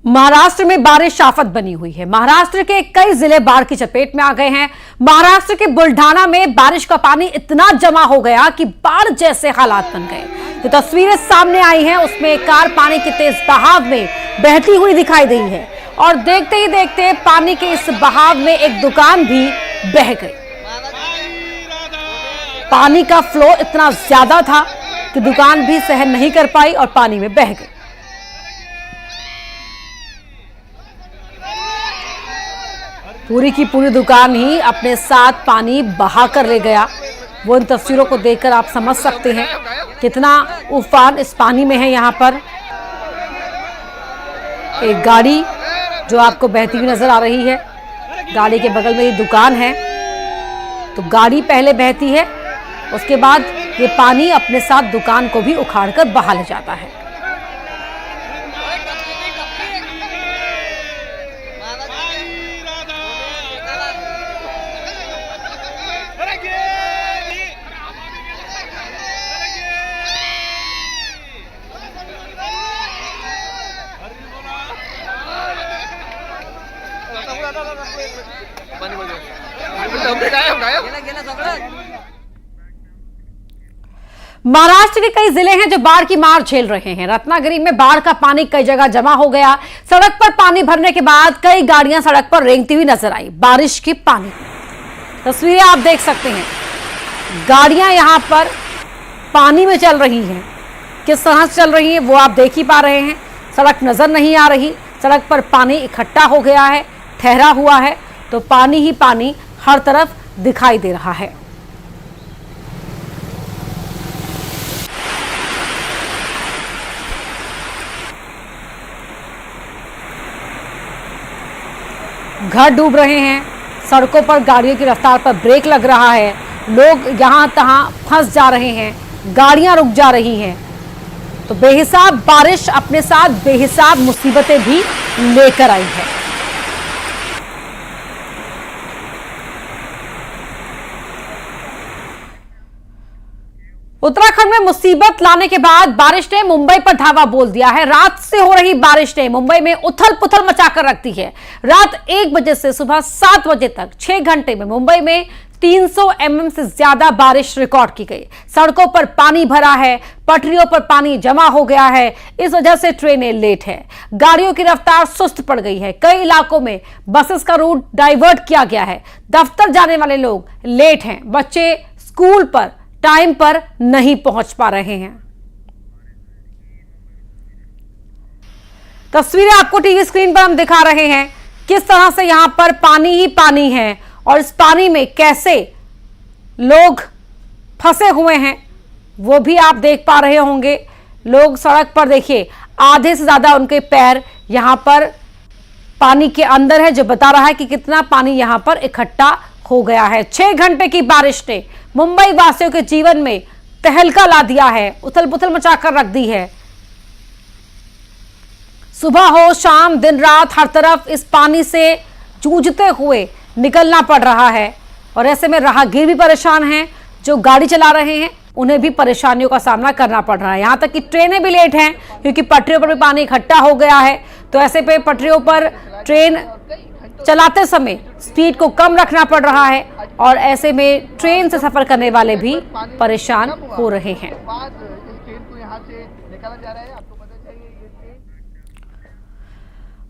महाराष्ट्र में बारिश आफत बनी हुई है। महाराष्ट्र के कई जिले बाढ़ की चपेट में आ गए हैं। महाराष्ट्र के बुल्ढाना में बारिश का पानी इतना जमा हो गया कि बाढ़ जैसे हालात बन गए। जो तस्वीरें सामने आई हैं उसमें एक कार पानी के तेज बहाव में बहती हुई दिखाई दी है और देखते ही देखते पानी के इस बहाव में एक दुकान भी बह गई। पानी का फ्लो इतना ज्यादा था कि दुकान भी सहन नहीं कर पाई और पानी में बह गई। पूरी की पूरी दुकान ही अपने साथ पानी बहा कर ले गया। वो इन तस्वीरों को देखकर आप समझ सकते हैं कितना उफान इस पानी में है। यहाँ पर एक गाड़ी जो आपको बहती हुई नजर आ रही है, गाड़ी के बगल में ये दुकान है, तो गाड़ी पहले बहती है, उसके बाद ये पानी अपने साथ दुकान को भी उखाड़कर बहा ले जाता है। महाराष्ट्र के कई जिले हैं जो बाढ़ की मार झेल रहे हैं। रत्नागिरी में बाढ़ का पानी कई जगह जमा हो गया। सड़क पर पानी भरने के बाद कई गाड़ियां सड़क पर रेंगती हुई नजर आई। बारिश के पानी तस्वीरें आप देख सकते हैं। गाड़ियां यहां पर पानी में चल रही हैं। किस तरह से चल रही हैं वो आप देख ही पा रहे हैं। सड़क नजर नहीं आ रही, सड़क पर पानी इकट्ठा हो गया है, ठहरा हुआ है, तो पानी ही पानी हर तरफ दिखाई दे रहा है। घर डूब रहे हैं, सड़कों पर गाड़ियों की रफ्तार पर ब्रेक लग रहा है, लोग यहां तहां फंस जा रहे हैं, गाड़ियां रुक जा रही हैं। तो बेहिसाब बारिश अपने साथ बेहिसाब मुसीबतें भी लेकर आई है। उत्तराखंड में मुसीबत लाने के बाद बारिश ने मुंबई पर धावा बोल दिया है। रात से हो रही बारिश ने मुंबई में उथल पुथल मचाकर रख दी है। रात 1 बजे से सुबह 7 बजे तक 6 घंटे में मुंबई में 300 mm से ज्यादा बारिश रिकॉर्ड की गई। सड़कों पर पानी भरा है, पटरियों पर पानी जमा हो गया है। इस वजह से ट्रेनें लेट है, गाड़ियों की रफ्तार सुस्त पड़ गई है। कई इलाकों में बसेस का रूट डाइवर्ट किया गया है। दफ्तर जाने वाले लोग लेट हैं, बच्चे स्कूल पर टाइम पर नहीं पहुंच पा रहे हैं। तस्वीरें आपको टीवी स्क्रीन पर हम दिखा रहे हैं किस तरह से यहां पर पानी ही पानी है और इस पानी में कैसे लोग फंसे हुए हैं वो भी आप देख पा रहे होंगे। लोग सड़क पर देखिए, आधे से ज्यादा उनके पैर यहां पर पानी के अंदर है, जो बता रहा है कि कितना पानी यहां पर इकट्ठा हो गया है। 6 घंटे की बारिश ने मुंबई वासियों के जीवन में तहलका ला दिया है, उथल पुथल मचाकर रख दी है। सुबह हो शाम दिन रात हर तरफ इस पानी से जूझते हुए निकलना पड़ रहा है और ऐसे में राहगीर भी परेशान हैं, जो गाड़ी चला रहे हैं उन्हें भी परेशानियों का सामना करना पड़ रहा है। यहां तक कि ट्रेनें भी लेट हैं क्योंकि पटरियों पर भी पानी इकट्ठा हो गया है। तो ऐसे पे पटरियों पर ट्रेन चलाते समय स्पीड को कम रखना पड़ रहा है और ऐसे में ट्रेन से सफर करने वाले भी परेशान हो रहे हैं।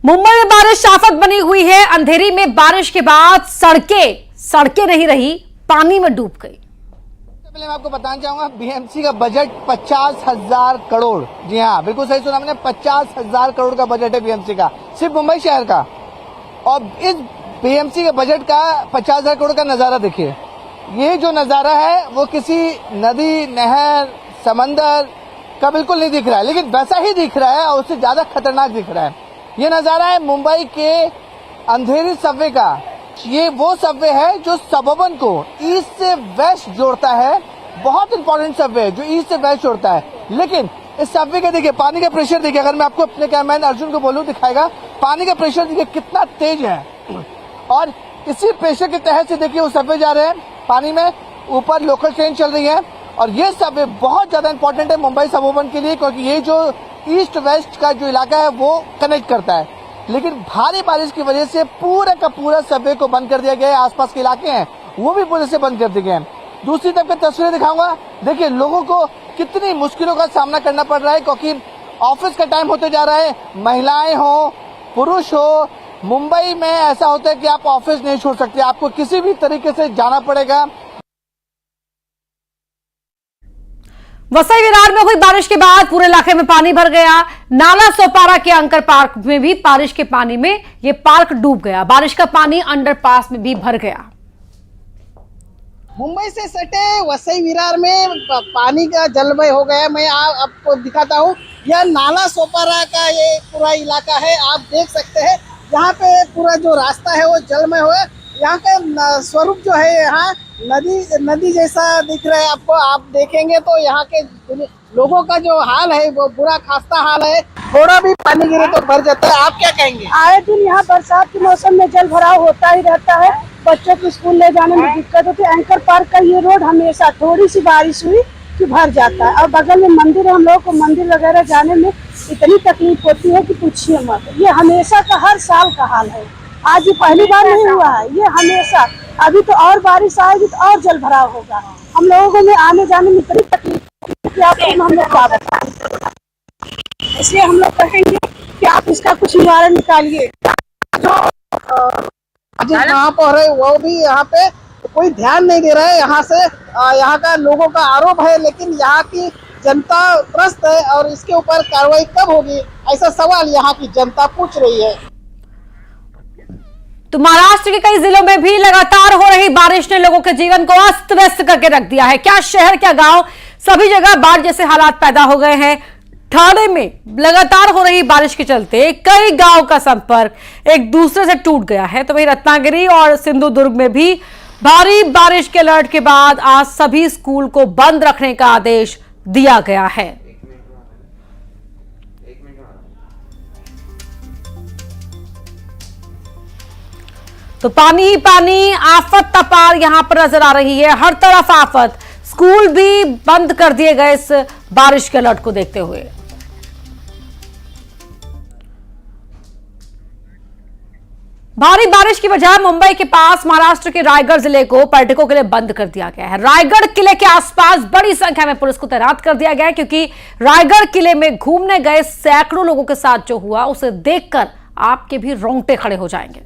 मुंबई में बारिश आफत बनी हुई है। अंधेरी में बारिश के बाद सड़कें नहीं रही, पानी में डूब गई। पहले मैं आपको बताना चाहूंगा, बीएमसी का बजट 50,000 करोड़। जी हाँ, बिल्कुल सही सुना मैंने, 50,000 करोड़ का बजट है बीएमसी का, सिर्फ मुंबई शहर का। और इस बीएमसी के बजट का 50,000 करोड़ का नजारा देखिए। ये जो नजारा है वो किसी नदी, नहर, समंदर का बिल्कुल नहीं दिख रहा है, लेकिन वैसा ही दिख रहा है और उससे ज्यादा खतरनाक दिख रहा है। ये नजारा है मुंबई के अंधेरी सबवे का। ये वो सबवे है जो सबर्बन को ईस्ट से वेस्ट जोड़ता है। बहुत इंपॉर्टेंट सबवे है जो ईस्ट से वेस्ट जोड़ता है। लेकिन इस सबवे के देखिए पानी का प्रेशर देखिए, अगर मैं आपको अपने कैमरामैन अर्जुन को बोलूं दिखाएगा, पानी का प्रेशर देखिए कितना तेज है। और इसी प्रेशर के तहत से देखिए वो सबवे जा रहे हैं पानी में, ऊपर लोकल ट्रेन चल रही है। और ये सबवे बहुत ज्यादा इंपॉर्टेंट है मुंबई सबर्बन के लिए, क्योंकि ये जो ईस्ट वेस्ट का जो इलाका है वो कनेक्ट करता है। लेकिन भारी बारिश की वजह से पूरा का पूरा सबवे को बंद कर दिया गया है। आसपास के इलाके हैं वो भी पूरे से बंद कर दिए गए हैं। दूसरी तरफ की तस्वीरें दिखाऊंगा। देखिए लोगों को कितनी मुश्किलों का सामना करना पड़ रहा है, क्योंकि ऑफिस का टाइम होते जा रहा है। महिलाएं हो, पुरुष हो, मुंबई में ऐसा होता है कि आप ऑफिस नहीं छोड़ सकते, आपको किसी भी तरीके से जाना पड़ेगा। वसई विरार में हुई बारिश के बाद पूरे इलाके में पानी भर गया। नाला सोपारा के अंकर पार्क में भी बारिश के पानी में ये पार्क डूब गया। बारिश का पानी अंडरपास में भी भर गया। मुंबई से सटे वसई विरार में पानी का जलमय हो गया। मैं आपको दिखाता हूँ, यह नाला सोपारा का ये पूरा इलाका है। आप देख सकते हैं यहाँ पे पूरा जो रास्ता है वो जलमय हुआ है। यहाँ का स्वरूप जो है, यहाँ नदी जैसा दिख रहा है आपको। आप देखेंगे तो यहाँ के लोगों का जो हाल है वो बुरा खास्ता हाल है। थोड़ा भी पानी गिरे तो भर जाता है। आप क्या कहेंगे? आए दिन यहाँ बरसात के मौसम में जल भराव होता ही रहता है। बच्चों को स्कूल ले जाने में दिक्कत होती है। एंकर पार्क का ये रोड हमेशा थोड़ी सी बारिश हुई कि भर जाता है। और बगल में मंदिर है, हम लोग को मंदिर वगैरह जाने में इतनी तकलीफ होती है कि पूछिए मत। ये हमेशा का हर साल का हाल है, आज ये पहली बार नहीं हुआ है, ये हमेशा। अभी तो और बारिश आएगी तो और जल भराव होगा। हम लोगों में आने जाने में इतनी तकलीफ कि आपको हम लोग क्या बताएं। इसलिए हम लोग कहेंगे कि आप इसका कुछ निवारण निकालिए। जहाँ पर है वो भी यहाँ पे कोई ध्यान नहीं दे रहा है। यहाँ से यहाँ का लोगों का आरोप है, लेकिन यहाँ की जनता त्रस्त है और इसके ऊपर कार्रवाई कब होगी, ऐसा सवाल यहाँ की जनता पूछ रही है। तो महाराष्ट्र के कई जिलों में भी लगातार हो रही बारिश ने लोगों के जीवन को अस्त व्यस्त करके रख दिया है। क्या शहर क्या गांव, सभी जगह बाढ़ जैसे हालात पैदा हो गए हैं। ठाणे में लगातार हो रही बारिश के चलते कई गांव का संपर्क एक दूसरे से टूट गया है। तो वहीं रत्नागिरी और सिंधुदुर्ग में भी भारी बारिश के अलर्ट के बाद आज सभी स्कूल को बंद रखने का आदेश दिया गया है। तो पानी ही पानी, आफत तपार यहां पर नजर आ रही है। हर तरफ आफत, स्कूल भी बंद कर दिए गए इस बारिश के अलर्ट को देखते हुए। भारी बारिश की वजह मुंबई के पास महाराष्ट्र के रायगढ़ जिले को पर्यटकों के लिए बंद कर दिया गया है। रायगढ़ किले के आसपास बड़ी संख्या में पुलिस को तैनात कर दिया गया है, क्योंकि रायगढ़ किले में घूमने गए सैकड़ों लोगों के साथ जो हुआ उसे देखकर आपके भी रोंगटे खड़े हो जाएंगे।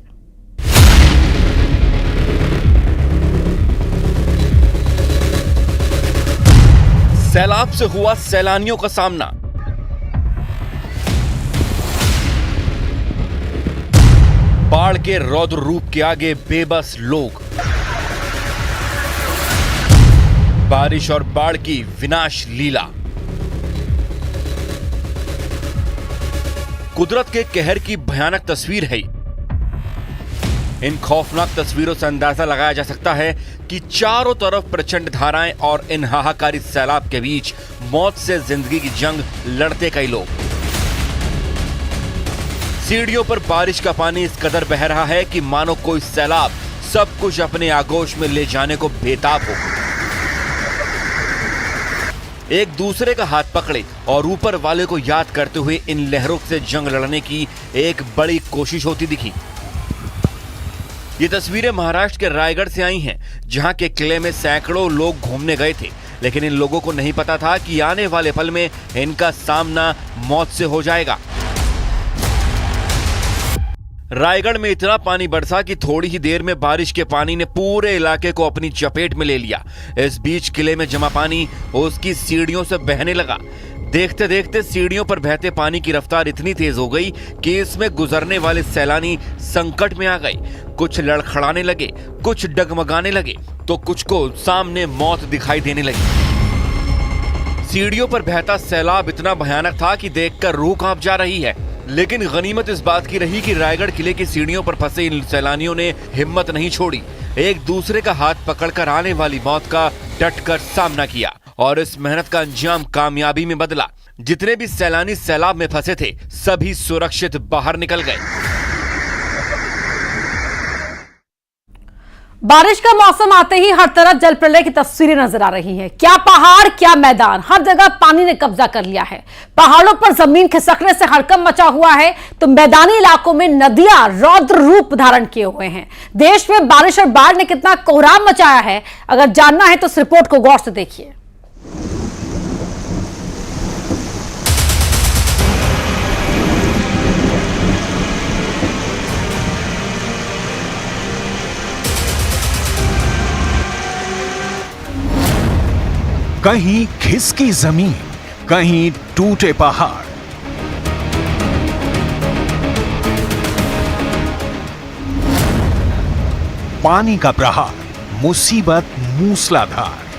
सैलाब से हुआ सैलानियों का सामना। बाढ़ के रौद्र रूप के आगे बेबस लोग। बारिश और बाढ़ की विनाश लीला। कुदरत के कहर की भयानक तस्वीर है। इन खौफनाक तस्वीरों से अंदाजा लगाया जा सकता है कि चारों तरफ प्रचंड धाराएं और इन हाहाकारी सैलाब के बीच मौत से जिंदगी की जंग लड़ते कई लोग। सीढ़ियों पर बारिश का पानी इस कदर बह रहा है कि मानो कोई सैलाब सब कुछ अपने आगोश में ले जाने को बेताब हो। एक दूसरे का हाथ पकड़े और ऊपर वाले को याद करते हुए इन लहरों से जंग लड़ने की एक बड़ी कोशिश होती दिखी। ये तस्वीरें महाराष्ट्र के रायगढ़ से आई हैं, जहां के किले में सैकड़ों लोग घूमने गए थे, लेकिन इन लोगों को नहीं पता था कि आने वाले पल में इनका सामना मौत से हो जाएगा। रायगढ़ में इतना पानी बरसा कि थोड़ी ही देर में बारिश के पानी ने पूरे इलाके को अपनी चपेट में ले लिया। इस बीच किले में जमा पानी उसकी सीढ़ियों से बहने लगा। देखते देखते सीढ़ियों पर बहते पानी की रफ्तार इतनी तेज हो गई कि इसमें गुजरने वाले सैलानी संकट में आ गए। कुछ लड़खड़ाने लगे, कुछ डगमगाने लगे, तो कुछ को सामने मौत दिखाई देने लगी। सीढ़ियों पर बहता सैलाब इतना भयानक था कि देखकर रूह कांप जा रही है। लेकिन गनीमत इस बात की रही कि रायगढ़ किले की सीढ़ियों पर फंसे इन सैलानियों ने हिम्मत नहीं छोड़ी। एक दूसरे का हाथ पकड़कर आने वाली मौत का डटकर सामना किया और इस मेहनत का अंजाम कामयाबी में बदला। जितने भी सैलानी सैलाब में फंसे थे सभी सुरक्षित बाहर निकल गए। बारिश का मौसम आते ही हर तरफ जल प्रलय की तस्वीरें नजर आ रही हैं। क्या पहाड़ क्या मैदान, हर जगह पानी ने कब्जा कर लिया है। पहाड़ों पर जमीन खिसकने से हड़कंप मचा हुआ है, तो मैदानी इलाकों में नदियां रौद्र रूप धारण किए हुए हैं। देश में बारिश और बाढ़ ने कितना कोहराम मचाया है, अगर जानना है तो इस रिपोर्ट को गौर से देखिए। कहीं खिसकी जमीन, कहीं टूटे पहाड़, पानी का प्रहार, मुसीबत मूसलाधार।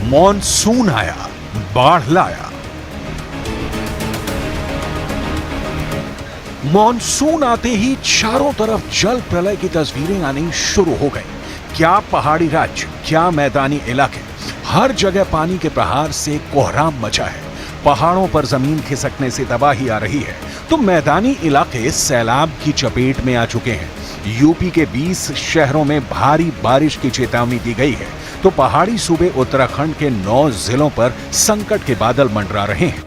मॉनसून आया, बाढ़ लाया। मॉनसून आते ही चारों तरफ जल प्रलय की तस्वीरें आनी शुरू हो गई। क्या पहाड़ी राज्य, क्या मैदानी इलाके, हर जगह पानी के प्रहार से कोहराम मचा है। पहाड़ों पर जमीन खिसकने से तबाही आ रही है, तो मैदानी इलाके सैलाब की चपेट में आ चुके हैं। यूपी के 20 शहरों में भारी बारिश की चेतावनी दी गई है, तो पहाड़ी सूबे उत्तराखंड के 9 जिलों पर संकट के बादल मंडरा रहे हैं।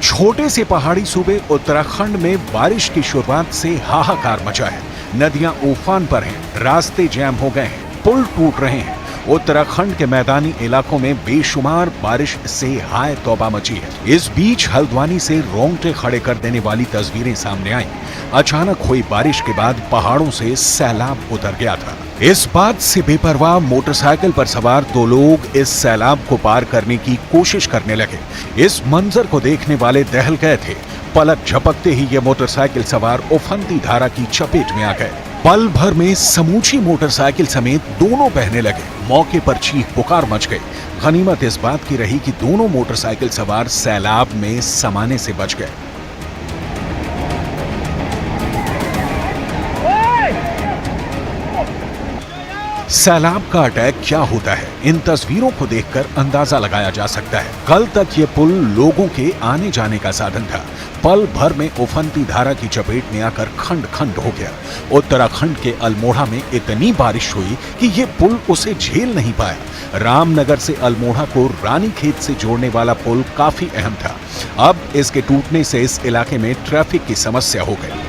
छोटे से पहाड़ी सूबे उत्तराखंड में बारिश की शुरुआत से हाहाकार मचा है। नदियां उफान पर हैं, रास्ते जैम हो गए हैं, पुल टूट रहे हैं। उत्तराखंड के मैदानी इलाकों में बेशुमार बारिश से हाय तौबा मची है। इस बीच हल्द्वानी से रोंगटे खड़े कर देने वाली तस्वीरें सामने आई। अचानक हुई बारिश के बाद पहाड़ों से सैलाब उतर गया था। इस बात से बेपरवाह मोटरसाइकिल पर सवार 2 लोग इस सैलाब को पार करने की कोशिश करने लगे। इस मंजर को देखने वाले दहल गए थे। पलक झपकते ही ये मोटरसाइकिल सवार उफनती धारा की चपेट में आ गए। पल भर में समूची मोटरसाइकिल समेत दोनों बहने लगे। मौके पर चीख पुकार मच गई। गनीमत इस बात की रही कि दोनों मोटरसाइकिल सवार सैलाब में समाने से बच गए। सैलाब का अटैक क्या होता है, इन तस्वीरों को देखकर अंदाजा लगाया जा सकता है। कल तक ये पुल लोगों के आने जाने का साधन था। पल भर में उफनती धारा की चपेट में आकर खंड खंड हो गया। उत्तराखंड के अल्मोड़ा में इतनी बारिश हुई कि ये पुल उसे झेल नहीं पाया। रामनगर से अल्मोड़ा को रानीखेत से जोड़ने वाला पुल काफी अहम था। अब इसके टूटने से इस इलाके में ट्रैफिक की समस्या हो गई।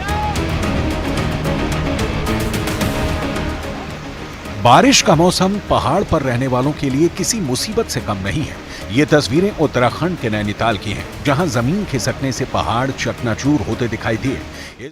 बारिश का मौसम पहाड़ पर रहने वालों के लिए किसी मुसीबत से कम नहीं है। ये तस्वीरें उत्तराखंड के नैनीताल की हैं, जहां जमीन खिसकने से पहाड़ चकनाचूर होते दिखाई दिए।